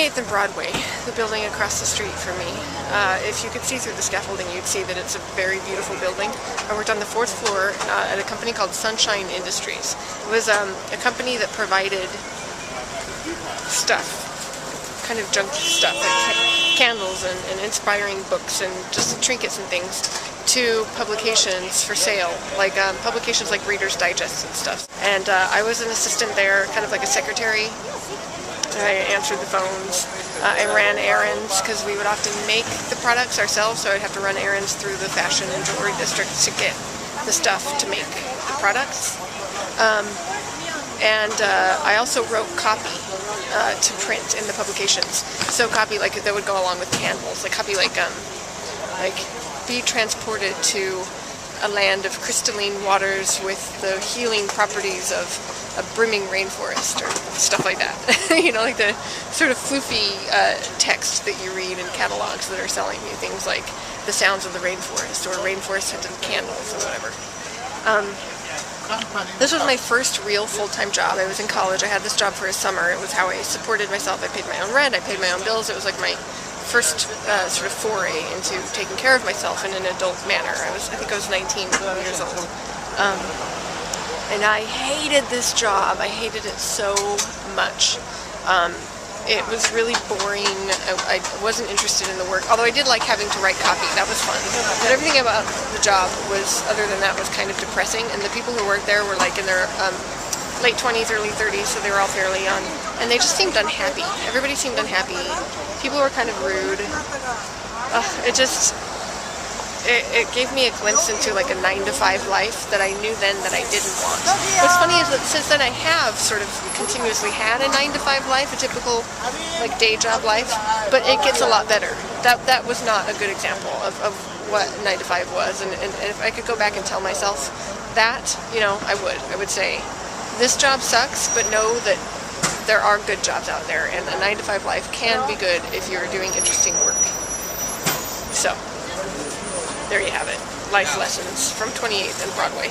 28th and Broadway, the building across the street from me. If you could see through the scaffolding, you'd see that it's a very beautiful building. I worked on the 4th floor at a company called Sunshine Industries. It was a company that provided stuff, kind of junky stuff, like candles and inspiring books and just trinkets and things, to publications for sale, like publications like Reader's Digest and stuff. And I was an assistant there, kind of like a secretary. I answered the phones. I ran errands because we would often make the products ourselves, so I'd have to run errands through the fashion and jewelry districts to get the stuff to make the products. And I also wrote copy to print in the publications. So copy like that would go along with candles, like copy like be transported to a land of crystalline waters with the healing properties of a brimming rainforest, or stuff like that. You know, like the sort of floofy text that you read in catalogs that are selling you things like the sounds of the rainforest, or rainforest scented candles, or whatever. This was my first real full-time job. I was in college. I had this job for a summer. It was how I supported myself. I paid my own rent. I paid my own bills. It was like my first sort of foray into taking care of myself in an adult manner. I think I was 19 years old. And I hated this job. I hated it so much. It was really boring. I wasn't interested in the work, although I did like having to write copy. That was fun. But everything about the job was, other than that, was kind of depressing. And the people who worked there were like in their late 20s, early 30s, so they were all fairly young. And they just seemed unhappy. Everybody seemed unhappy. People were kind of rude. It gave me a glimpse into like a 9-to-5 life that I knew then that I didn't want. What's funny is that since then I have sort of continuously had a 9-to-5 life, a typical like day job life, but it gets a lot better. That was not a good example of what 9-to-5 was, and if I could go back and tell myself that, you know, I would say, this job sucks, but know that there are good jobs out there, and a 9-to-5 life can be good if you're doing interesting work. So, there you have it. Life lessons from 28th and Broadway.